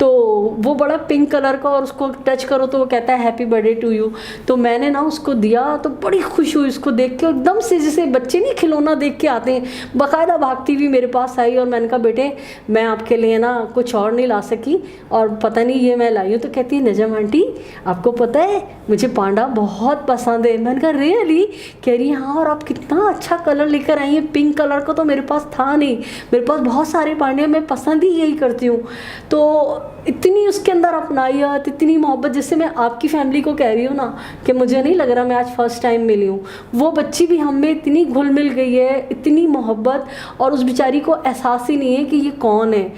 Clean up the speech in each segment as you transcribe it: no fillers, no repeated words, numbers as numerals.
تو وہ بڑا پنک کلر کا اور اس کو ٹچ کرو تو وہ کہتا ہے happy birthday to you. تو میں نے نا اس کو دیا تو بڑی خوش ہوئی اس کو دیکھ کے, ایک دم سے جیسے بچے نہیں کھلونا دیکھ کے آتے ہیں, باقاعدہ بھاگتی ہوئی میرے پاس آئی. اور میں نے کہا بیٹے میں آپ کے لیے نا کچھ اور نہیں لا سکی اور پتہ نہیں یہ میں لائی ہوں. تو کہتی ہے نجم آنٹی آپ کو پتہ ہے مجھے پانڈا بہت پسند ہے. میں نے کہا ریئلی؟ کہہ رہی ہاں, اور آپ کتنا اچھا کلر لے کر آئی ہیں, پنک کلر کا تو میرے پاس تھا نہیں, میرے پاس بہت سارے پانڈے, میں پسند ہی یہی کرتی ہوں. تو اتنی اس کے اندر اپنائیت, اتنی محبت, جیسے میں آپ کی فیملی کو کہہ رہی ہوں نا کہ مجھے نہیں لگ رہا میں آج فرسٹ ٹائم ملی ہوں, وہ بچی بھی ہم میں اتنی گھل مل گئی ہے, اتنی محبت, اور اس بیچاری کو احساس ہی نہیں ہے کہ یہ کون ہے,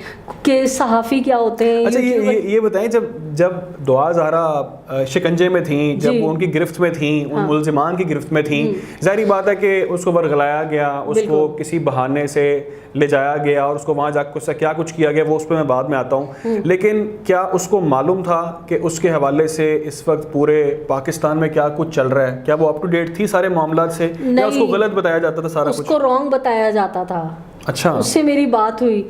کہ صحافی کیا ہوتے ہیں. اچھا یہ بتائیں, جب دعا زہرا شکنجے میں تھیں, جب وہ ان کی گرفت میں تھیں, ان ملزمان کی گرفت میں تھیں, ظاہری بات ہے کہ اس کو ورغلایا گیا, اس کو کسی بہانے سے لے جایا گیا اور اس کو وہاں جا کے کیا کچھ کیا گیا وہ اس پہ میں بعد میں آتا ہوں. لیکن کیا اس کو معلوم تھا کہ اس کے حوالے سے اس وقت پورے پاکستان میں کیا کچھ چل رہا ہے؟ کیا وہ اپ ٹو ڈیٹ تھی سارے معاملات سے, یا اس کو غلط بتایا جاتا تھا سارا کچھ؟ اس کو رانگ بتایا جاتا تھا. اچھا, اس سے میری بات ہوئی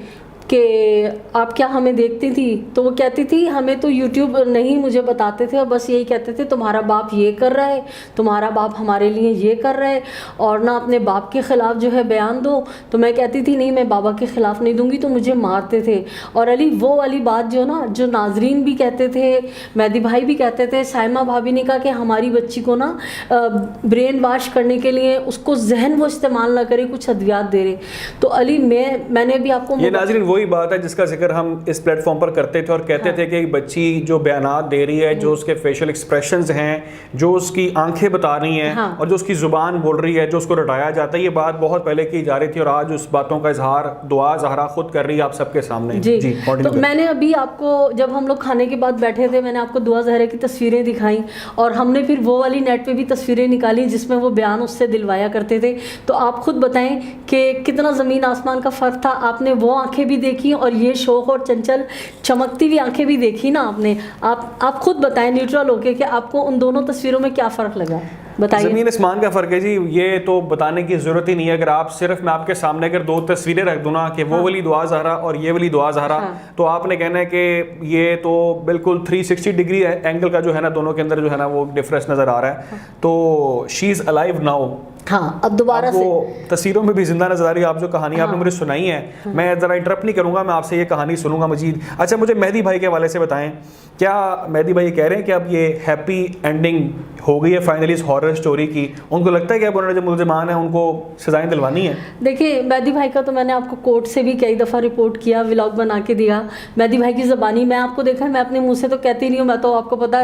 کہ آپ کیا ہمیں دیکھتی تھی؟ تو وہ کہتی تھی ہمیں تو یوٹیوب نہیں مجھے بتاتے تھے, اور بس یہی کہتے تھے تمہارا باپ یہ کر رہا ہے, تمہارا باپ ہمارے لیے یہ کر رہا ہے, اور نہ اپنے باپ کے خلاف جو ہے بیان دو. تو میں کہتی تھی نہیں میں بابا کے خلاف نہیں دوں گی, تو مجھے مارتے تھے. اور علی وہ والی بات جو نا, جو ناظرین بھی کہتے تھے, مہدی بھائی بھی کہتے تھے, سائمہ بھابھی نے کہا کہ ہماری بچی کو نا برین واش کرنے کے لیے اس کو ذہن وہ استعمال نہ کرے, کچھ ادویات دے رہے. تو علی میں نے بھی آپ کو, یہ ناظرین وہی بات ہے جس کا ذکر ہم اس پلیٹ فارم پر کرتے تھے اور کہتے تھے کہ بچی جو بیانات دے رہی ہے, جو اس کے فیشل ایکسپریشنز ہیں, جو اس کی آنکھیں بتا رہی ہیں, اور جو اس کی زبان بول رہی ہے, جو اس کو رٹایا جاتا ہے, یہ بات بہت پہلے کی جا رہی تھی, اور آج اس باتوں کا اظہار دعا زہرا خود کر رہی ہے آپ سب کے سامنے. جی تو میں نے ابھی آپ کو, جب ہم لوگ کھانے کے بعد بیٹھے تھے, میں نے آپ کو دعا زہرا کی تصویریں دکھائیں, اور ہم نے پھر وہ والی نیٹ پہ بھی تصویریں نکالی جس میں وہ بیان اس سے دلوایا کرتے تھے. تو آپ خود بتائیں کہ کتنا زمین آسمان کا فرق تھا. آپ نے وہ آنکھیں بھی دیکھی اور یہ شوق اور چنچل چمکتی ہوئی آنکھیں بھی دیکھی نا آپ نے. آپ خود بتائیں نیوٹرل ہو کے کہ آپ کو ان دونوں تصویروں میں کیا فرق لگا, بتائیے. زمین آسمان کا فرق ہے جی, یہ تو بتانے کی ضرورت ہی نہیں ہے. اگر آپ صرف میں آپ کے سامنے اگر دو تصویریں رکھ دوں نا کہ وہ والی دعا زہرا اور یہ والی دعا زہرا, تو آپ نے کہنا ہے کہ یہ تو بالکل 360 ڈگری اینگل کا جو ہے نا دونوں کے اندر جو ہے نا وہ ڈفرینس نظر آ رہا ہے. تو شی از الائیو ناؤ. ہاں اب دوبارہ سے وہ تصویروں میں بھی زندہ نظر آ رہی ہے. آپ جو کہانی آپ نے مجھے سنائی ہے, میں ذرا انٹرپٹ نہیں کروں گا, میں آپ سے یہ کہانی سنوں گا مجید. اچھا مجھے مہدی بھائی کے حوالے سے بتائیں, کیا مہدی بھائی کہہ رہے ہیں کہ اب یہ ہیپی اینڈنگ ہو گئی ہے فائنلی اس ہارر اسٹوری کی؟ ان کو لگتا ہے کہ اب انہوں نے جو ملزمان ہیں ان کو سزائیں دلوانی ہیں؟ دیکھیے مہدی بھائی کا تو میں نے آپ کو کورٹ سے بھی کئی دفعہ رپورٹ کیا, ولاگ بنا کے دیا. مہدی بھائی کی زبانی میں آپ کو دیکھا, میں اپنے منہ سے تو کہتی نہیں ہوں, میں تو آپ کو پتا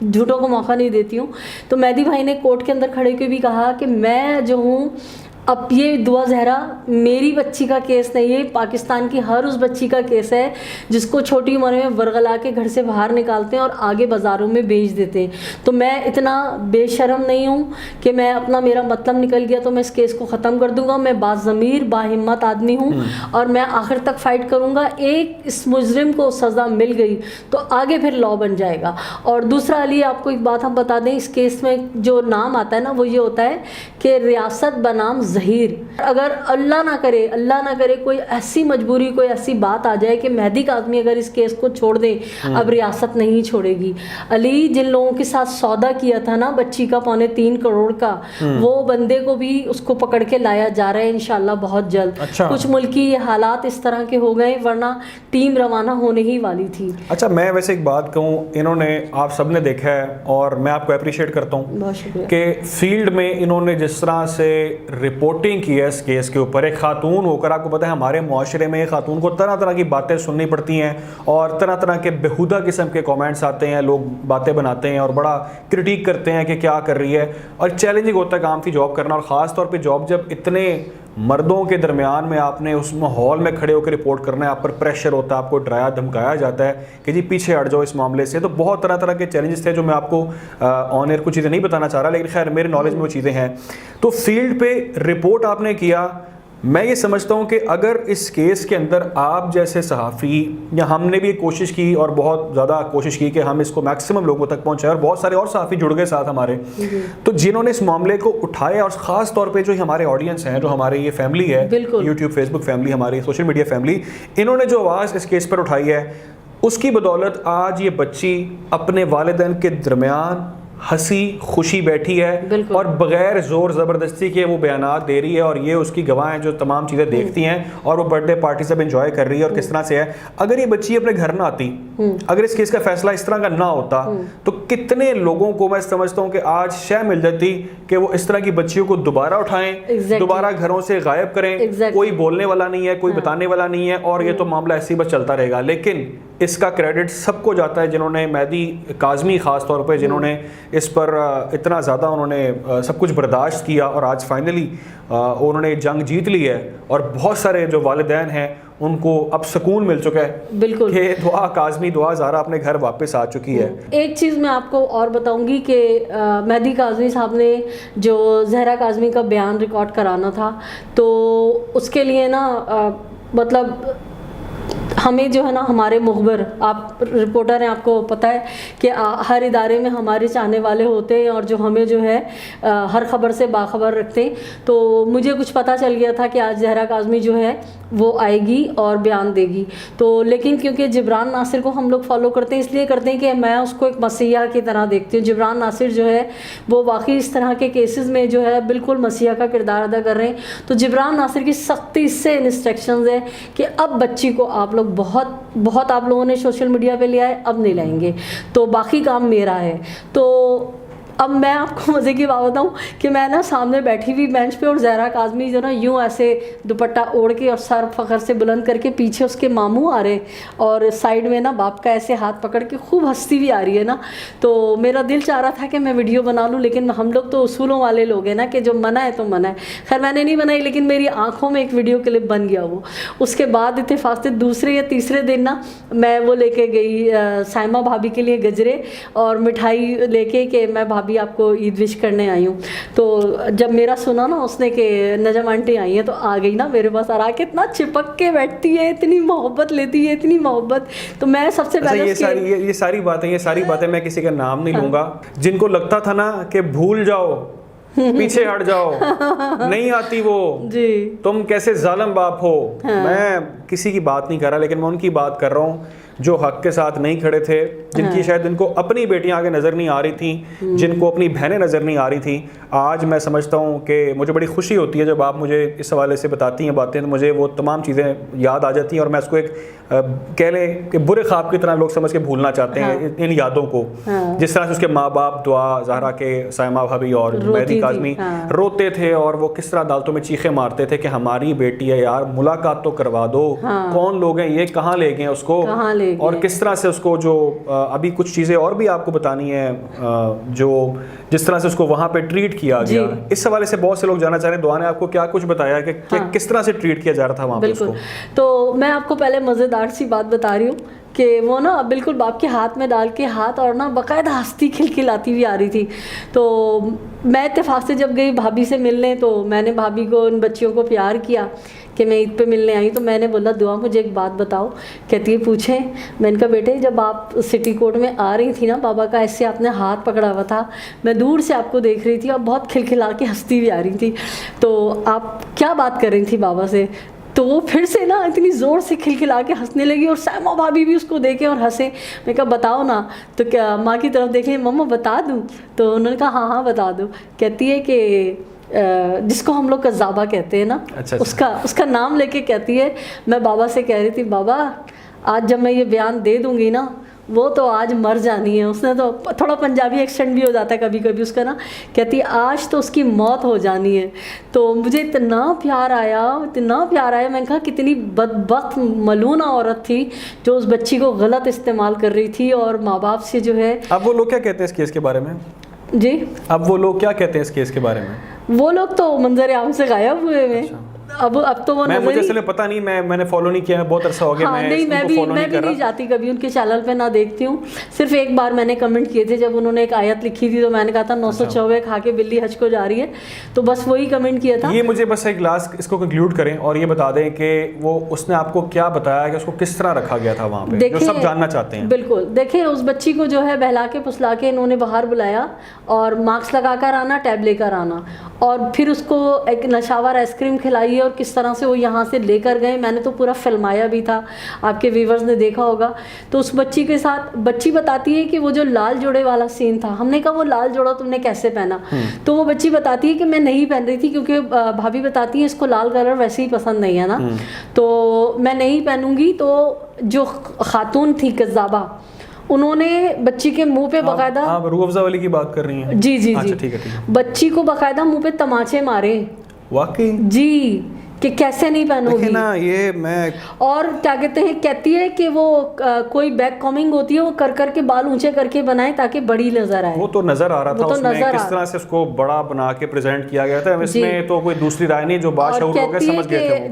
جھوٹوں کو موقع نہیں دیتی ہوں. تو مہدی بھائی نے کورٹ کے اندر کھڑے کے بھی کہا کہ میں جو ہوں, اب یہ دعا زہرا میری بچی کا کیس نہیں ہے, پاکستان کی ہر اس بچی کا کیس ہے جس کو چھوٹی عمر میں ورغلا کے گھر سے باہر نکالتے ہیں اور آگے بازاروں میں بیچ دیتے ہیں. تو میں اتنا بے شرم نہیں ہوں کہ میں اپنا, میرا مطلب نکل گیا تو میں اس کیس کو ختم کر دوں گا. میں باضمیر باہمت آدمی ہوں اور میں آخر تک فائٹ کروں گا. ایک اس مجرم کو سزا مل گئی تو آگے پھر لا بن جائے گا. اور دوسرا علی آپ کو ایک بات ہم بتا دیں, اس کیس میں جو نام آتا ہے نا وہ یہ ہوتا ہے کہ ریاست بنام ظہیر. اگر اللہ نہ کرے کوئی ایسی مجبوری, کوئی ایسی بات آ جائے کہ مہدی کاظمی اگر اس کیس کو چھوڑ دیں, اب ریاست نہیں چھوڑے گی. علی جن لوگوں کے ساتھ سودا کیا تھا نا بچی کا 3.25 کروڑ کا, وہ بندے کو بھی اس کو پکڑ کے لایا جا رہا ہے انشاءاللہ بہت جلد. کچھ ملکی حالات اس طرح کے ہو گئے ورنہ ٹیم روانہ ہونے ہی والی تھی. اچھا میں ویسے ایک بات کہوں, انہوں نے, آپ سب نے دیکھا ہے اور میں آپ کو اپریشیٹ کرتا ہوں, بہت شکریہ, کہ فیلڈ میں انہوں نے جس طرح سے رپورٹنگ کی ہے اس کیس کے اوپر, ایک خاتون ہو کر, آپ کو پتہ ہے ہمارے معاشرے میں خاتون کو طرح طرح کی باتیں سننی پڑتی ہیں اور طرح طرح کے بےہودہ قسم کے کامنٹس آتے ہیں, لوگ باتیں بناتے ہیں اور بڑا کرٹیک کرتے ہیں کہ کیا کر رہی ہے, اور چیلنجنگ ہوتا ہے کام کی جاب کرنا, اور خاص طور پہ جاب جب اتنے مردوں کے درمیان میں آپ نے اس ماحول میں کھڑے ہو کے رپورٹ کرنا ہے, آپ پر پریشر ہوتا ہے, آپ کو ڈرایا دھمکایا جاتا ہے کہ جی پیچھے ہٹ جاؤ اس معاملے سے. تو بہت طرح طرح کے چیلنجز تھے جو میں آپ کو آن ایئر کچھ چیزیں نہیں بتانا چاہ رہا, لیکن خیر میرے نالج میں وہ چیزیں ہیں. تو فیلڈ پہ رپورٹ آپ نے کیا, میں یہ سمجھتا ہوں کہ اگر اس کیس کے اندر آپ جیسے صحافی, یا ہم نے بھی کوشش کی اور بہت زیادہ کوشش کی کہ ہم اس کو میکسیمم لوگوں تک پہنچائیں, اور بہت سارے اور صحافی جڑ گئے ساتھ ہمارے, تو جنہوں نے اس معاملے کو اٹھایا, اور خاص طور پہ جو ہمارے آڈینس ہیں, جو ہمارے یہ فیملی ہے, یوٹیوب فیس بک فیملی, ہماری سوشل میڈیا فیملی, انہوں نے جو آواز اس کیس پر اٹھائی ہے, اس کی بدولت آج یہ بچی اپنے والدین کے درمیان ہنسی خوشی بیٹھی ہے اور بغیر زور زبردستی کے وہ بیانات دے رہی ہے, اور یہ اس کی گواہ ہیں جو تمام چیزیں دیکھتی ہیں, اور وہ برتھ ڈے پارٹی سب انجوائے کر رہی ہے. اور کس طرح سے ہے, اگر یہ بچی اپنے گھر نہ آتی, اگر اس کیس کا فیصلہ اس طرح کا نہ ہوتا, تو کتنے لوگوں کو میں سمجھتا ہوں کہ آج شے مل جاتی کہ وہ اس طرح کی بچیوں کو دوبارہ اٹھائیں, دوبارہ گھروں سے غائب کریں, کوئی بولنے والا نہیں ہے, کوئی بتانے والا نہیں ہے, اور یہ تو معاملہ ایسے بس چلتا رہے گا. لیکن اس کا کریڈٹ سب کو جاتا ہے جنہوں نے, مہدی کاظمی خاص طور پہ, جنہوں نے اس پر اتنا زیادہ انہوں نے سب کچھ برداشت کیا, اور آج فائنلی انہوں نے جنگ جیت لی ہے. اور بہت سارے جو والدین ہیں ان کو اب سکون مل چکا ہے, بالکل, کہ دعا کاظمی, دعا زہرا اپنے گھر واپس آ چکی ہے. ایک چیز میں آپ کو اور بتاؤں گی کہ مہدی کاظمی صاحب نے جو زہرا کاظمی کا بیان ریکارڈ کرانا تھا, تو اس کے لیے نا مطلب ہمیں جو ہے نا, ہمارے مخبر, آپ رپورٹر ہیں, آپ کو پتہ ہے کہ ہر ادارے میں ہمارے چاہنے والے ہوتے ہیں اور جو ہمیں جو ہے ہر خبر سے باخبر رکھتے ہیں. تو مجھے کچھ پتہ چل گیا تھا کہ آج زہرا کاظمی جو ہے وہ آئے گی اور بیان دے گی. تو لیکن کیونکہ جبران ناصر کو ہم لوگ فالو کرتے ہیں, اس لیے کرتے ہیں کہ میں اس کو ایک مسیحا کی طرح دیکھتی ہوں. جبران ناصر جو ہے وہ واقعی اس طرح کے کیسز میں جو ہے بالکل مسیحا کا کردار ادا کر رہے ہیں. تو جبران ناصر کی سختی سے انسٹرکشنز ہیں کہ اب بچی کو آپ لوگ بہت آپ لوگوں نے سوشل میڈیا پہ لیا ہے, اب نہیں لائیں گے, تو باقی کام میرا ہے. تو اب میں آپ کو مزے کی بات بتاؤں کہ میں نا سامنے بیٹھی ہوئی بینچ پہ, اور زہرا کاظمی جو نا یوں ایسے دوپٹہ اوڑھ کے اور سر فخر سے بلند کر کے, پیچھے اس کے ماموں آ رہے اور سائڈ میں نا باپ کا ایسے ہاتھ پکڑ کے خوب ہنستی بھی آ رہی ہے نا. تو میرا دل چاہ رہا تھا کہ میں ویڈیو بنا لوں, لیکن ہم لوگ تو اصولوں والے لوگ ہیں نا کہ جو منع ہے تو منع ہے. خیر میں نے نہیں بنائی, لیکن میری آنکھوں میں ایک ویڈیو کلپ بن گیا وہ. اس کے بعد اتفاق سے دوسرے یا تیسرے دن نا میں وہ لے کے گئی سائمہ بھابھی کے لیے گجرے اور مٹھائی لے کے کہ میں بھابھی آپ کو عید وش کرنے آئی ہوں. تو جب میرا سنا نا اس نے کہ نجم آنٹی آئی ہیں, تو آ گئی نا میرے پاس, آ کے اتنا چپک کے بیٹھتی ہے, اتنی محبت لیتی ہے, اتنی محبت. تو میں سب سے پہلے یہ ساری باتیں میں کسی کا نام نہیں لوں گا, جن کو لگتا تھا نا کہ بھول جاؤ, پیچھے ہٹ جاؤ, نہیں آتی وہ, جی تم کیسے ظالم باپ ہو. میں کسی کی بات نہیں کر رہا, لیکن میں ان کی بات کر رہا ہوں جو حق کے ساتھ نہیں کھڑے تھے, جن کی شاید ان کو اپنی بیٹیاں آگے نظر نہیں آ رہی تھیں, جن کو اپنی بہنیں نظر نہیں آ رہی تھیں. آج میں سمجھتا ہوں کہ مجھے بڑی خوشی ہوتی ہے جب آپ مجھے اس حوالے سے بتاتی ہیں باتیں, تو مجھے وہ تمام چیزیں یاد آ جاتی ہیں, اور میں اس کو ایک کہہ لیں کہ برے خواب کی طرح لوگ سمجھ کے بھولنا چاہتے ہیں ان یادوں کو. جس طرح سے اس کے ماں باپ دعا زہرا کے, سائمہ بھابھی اور مہدی کاظمی روتے تھے, اور وہ کس طرح عدالتوں میں چیخیں مارتے تھے کہ ہماری بیٹی ہے یار, ملاقات تو کروا دو, کون لوگ ہیں یہ, کہاں لے گئے اس کو, اور کس طرح سے اس کو جو ابھی کچھ چیزیں اور بھی آپ کو بتانی ہیں, جو جس طرح سے اس کو وہاں پہ ٹریٹ کیا گیا. اس حوالے سے بہت سے لوگ جانا چاہ رہے ہیں, دعا نے آپ کو کیا کچھ بتایا کہ کس طرح سے ٹریٹ کیا جا رہا تھا وہاں پہ اس کو. تو میں آپ کو پہلے مزیدار سی بات بتا رہی ہوں کہ وہ نا بالکل باپ کے ہاتھ میں ڈال کے ہاتھ, اور نا باقاعدہ ہنستی کھلکھلاتی ہوئی آ رہی تھی. تو میں اتفاق سے جب گئی بھابھی سے ملنے, تو میں نے بھابھی کو, ان بچیوں کو پیار کیا کہ میں عید پہ ملنے آئی. تو میں نے بولا دعا مجھے ایک بات بتاؤ. کہتی ہے پوچھیں. میں نے کہا بیٹے جب آپ سٹی کورٹ میں آ رہی تھی نا, بابا کا ایسے آپ نے ہاتھ پکڑا ہوا تھا, میں دور سے آپ کو دیکھ رہی تھی, اور بہت کھلکھلا کے ہنستی ہوئی آ رہی تھی, تو آپ کیا بات کر رہی تھی بابا سے؟ تو وہ پھر سے نا اتنی زور سے کھلکھلا کے ہنسنے لگی, اور سائمہ بھابھی بھی اس کو دیکھے اور ہنسے. میں کہا بتاؤ نا. تو کیا ماں کی طرف دیکھ لیں, مما بتا دوں؟ تو انہوں نے کہا ہاں بتا دو. کہتی ہے کہ جس کو ہم لوگ کذابہ کہتے ہیں نا, اس کا نام لے کے کہتی ہے, میں بابا سے کہہ رہی تھی بابا آج جب میں یہ بیان دے دوں گی نا, وہ تو آج مر جانی ہے. اس نے تو تھوڑا پنجابی ایکسنٹ بھی ہو جاتا ہے کبھی کبھی اس کا نا, کہتی ہے آج تو اس کی موت ہو جانی ہے. تو مجھے اتنا پیار آیا, اتنا پیار آیا. میں نے کہا کتنی بدبخت ملونہ عورت تھی جو اس بچی کو غلط استعمال کر رہی تھی, اور ماں باپ سے جو ہے. اب وہ لوگ کیا کہتے ہیں اس کیس کے بارے میں؟ جی اب وہ لوگ کیا کہتے ہیں اس کیس کے بارے میں؟ وہ لوگ تو منظر عام سے غائب ہوئے ہیں. اب تو وہ مجھے اصل میں پتہ نہیں, میں نے فالو نہیں کیا, بہت عرصہ ہو گیا. میں بھی نہیں جاتی کبھی ان کے چینل پہ, نہ دیکھتی ہوں. صرف ایک بار میں نے کمنٹ کیے تھے جب انہوں نے ایک آیت لکھی تھی, تو میں نے کہا تھا 994 کھا کے بلی حج کو جا رہی ہے, تو بس وہی کمنٹ کیا تھا. یہ مجھے بس ایک لاسٹ اس کو کنکلوڈ کریں اور یہ بتا دیں کہ وہ اس نے آپ کو کیا بتایا کہ اس کو کس طرح رکھا گیا تھا وہاں پہ, جو سب جاننا چاہتے ہیں. بالکل دیکھیں, اس بچی کو جو ہے بہلا کے پھسلا کے انہوں نے باہر بلایا, اور ماسک لگا کر آنا, ٹیب لے کر آنا, اور پھر اس کو ایک نشاور آئس کریم کھلائی ہے اور کس طرح سے وہ یہاں سے لے کر گئے. میں نے تو پورا فلمایا بھی تھا, آپ کے ویورز نے دیکھا ہوگا. تو اس بچی کے ساتھ بچی بتاتی ہے کہ وہ جو لال جوڑے والا سین تھا, ہم نے کہا وہ لال جوڑا تم نے کیسے پہنا؟ تو وہ بچی بتاتی ہے کہ میں نہیں پہن رہی تھی کیونکہ بھابھی بتاتی ہیں اس کو لال کلر ویسے ہی پسند نہیں ہے نا, تو میں نہیں پہنوں گی. تو جو خاتون تھی کذابہ, انہوں نے بچی کے منہ پہ باقاعدہ, آپ روح افزا والی کی بات کر رہی ہیں؟ جی جی اچھا جی, ٹھیک ہے. بچی کو باقاعدہ منہ پہ تماچے مارے. واقعی جی, کہ کیسے نہیں پہنو گی نا یہ میں. اور کیا کہتے ہیں, کہتی ہے کہ وہ کوئی بیک کامنگ ہوتی ہے وہ کر کر کے بال اونچے کر کے بنائے تاکہ بڑی نظر آئے. وہ تو نظر آ رہا تھا اس میں کس طرح سے اس کو بڑا بنا کے پریزنٹ کیا گیا تھا, اس میں تو کوئی دوسری رائے نہیں, جو بادشاہ لوگ سمجھ گئے تھے.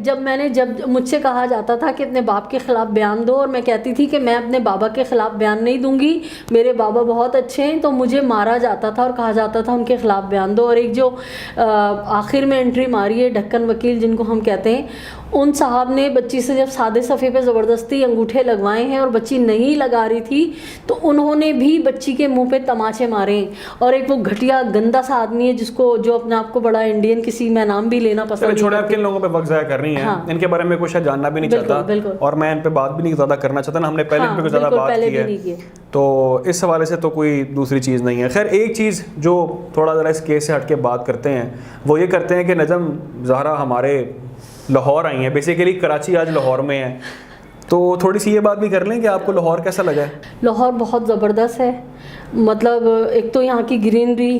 جب مجھ سے کہا جاتا تھا کہ اپنے باپ کے خلاف بیان دو, اور میں کہتی تھی کہ میں اپنے بابا کے خلاف بیان نہیں دوں گی, میرے بابا بہت اچھے ہیں, تو مجھے مارا جاتا تھا اور کہا جاتا تھا ان کے خلاف بیان دو. اور ایک جو آخر میں انٹری ماری ہے ڈھکن وکیل جن کو ہم کہتے ہیں, ان صاحب نے بچی سے جب سادے صفحے پہ زبردستی انگوٹھے لگوائے ہیں اور بچی نہیں لگا رہی تھی, تو انہوں نے بھی بچی کے منہ پہ تماچے مارے ہیں. اور ایک وہ گھٹیا گندا سا آدمی ہے جس کو, جو اپنے آپ کو بڑا انڈین, کسی میں نام بھی لینا پسند نہیں. چھوڑے, آپ کن لوگوں پہ وقت ضائع کر رہی ہیں, ان کے بارے میں کچھ جاننا بھی نہیں چاہتا, اور میں ان پہ بات بھی نہیں زیادہ کرنا چاہتا نا, ہم نے پہلے بھی کچھ زیادہ بات کی ہے, تو اس حوالے سے تو کوئی دوسری چیز نہیں ہے. خیر, ایک چیز جو تھوڑا ذرا اس کیس سے ہٹ کے بات کرتے ہیں وہ یہ کرتے ہیں کہ نجم زہرا ہمارے لاہور آئی ہیں, بیسیکلی کراچی آج لاہور میں ہے, تو تھوڑی سی یہ بات بھی کر لیں کہ آپ کو لاہور کیسا لگا ہے؟ لاہور بہت زبردست ہے, مطلب ایک تو یہاں کی گرینری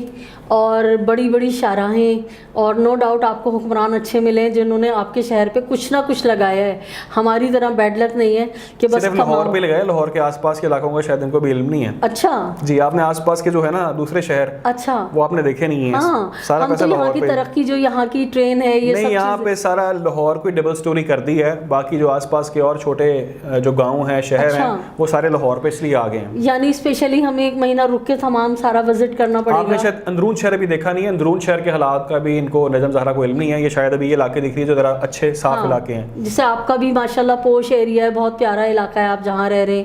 اور بڑی بڑی شاہراہیں, اور نو ڈاؤٹ آپ کو حکمران اچھے ملے ہیں جنہوں نے آپ کے شہر پہ کچھ نہ کچھ لگایا ہے. ہماری طرح بیڈ لک نہیں ہے کہ بس صرف لاہور پہ لگایا, لاہور کے آس پاس کے علاقوں کا شاید ان کو بھی علم نہیں ہے. اچھا جی, آپ نے آس پاس کے جو ہے نا دوسرے شہر, اچھا وہ آپ نے دیکھے نہیں ہیں. ہاں, سارا ہم تو یہاں کی ترقی, جو یہاں کی ٹرین ہے, یہ نہیں, یہاں پہ سارا لاہور کوئی ڈبل سٹوری کر دی ہے, باقی جو آس پاس کے اور چھوٹے جو گاؤں ہیں, شہر ہیں, وہ سارے لاہور پہ اس لیے آ گئے ہیں. یعنی اسپیشلی ہمیں 1 مہینہ رک کے تمام سارا وزٹ کرنا پڑے گا. آپ نے شاید اندرون شہر بھی دیکھا نہیں ہے, اندرون شہر کے حالات کا بھی ان کو نجم زہرا کو علم نہیں ہے. یہ شاید ابھی یہ علاقے دکھ رہی ہے جو ذرا اچھے صاف علاقے ہیں, جیسے آپ کا بھی ماشاءاللہ پوش ایریا ہے, بہت پیارا علاقہ ہے آپ جہاں رہ رہے ہیں.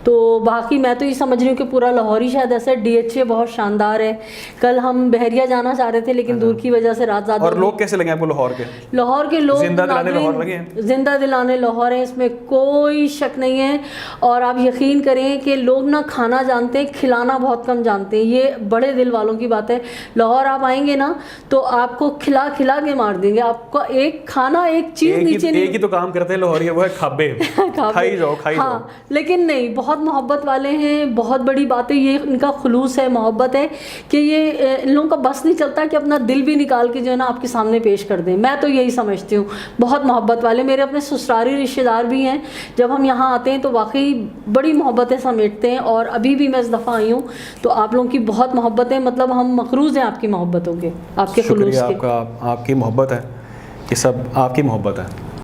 تو باقی میں تو یہ سمجھ رہی ہوں کہ پورا لاہور ہی شاید ایسا. ڈی ایچ اے بہت شاندار ہے. کل ہم بحریہ جانا چاہ رہے تھے لیکن دور کی وجہ سے رات زیادہ. اور لوگ کیسے لگے آپ کو لاہور کے؟ لاہور کے لوگ زندہ دلانے لاہور لگے ہیں, زندہ دلانے لاہور ہیں, اس میں کوئی شک نہیں ہے. اور آپ یقین کریں کہ لوگ نہ کھانا جانتے ہیں, کھلانا بہت کم جانتے ہیں. یہ بڑے دل والوں کی بات ہے. لاہور آپ آئیں گے نا تو آپ کو کھلا کھلا کے مار دیں گے. آپ کو ایک کھانا, ایک چیز نیچے نہیں. ایک ہی تو کام کرتے ہیں لاہوری, وہ ہے کھابے, کھائی جاؤ کھائی جاؤ. ہاں, لیکن نہیں, بہت محبت والے ہیں. بہت بڑی بات ہے یہ, ان کا خلوص ہے, محبت ہے, کہ یہ ان لوگوں کا بس نہیں چلتا کہ اپنا دل بھی نکال کے جو ہے نا آپ کے سامنے پیش کر دیں. میں تو یہی سمجھتی ہوں, بہت محبت والے. میرے اپنے سسراری رشتے دار بھی ہیں, جب ہم یہاں آتے ہیں تو واقعی بڑی محبتیں سمیٹتے ہیں. اور ابھی بھی میں اس دفعہ آئی ہوں تو آپ لوگوں کی بہت محبت ہے, مطلب ہم مقروض ہیں آپ کی محبتوں کے, آپ کے خلوص کے. آپ کی محبت ہے, یہ سب آپ کی محبت ہے.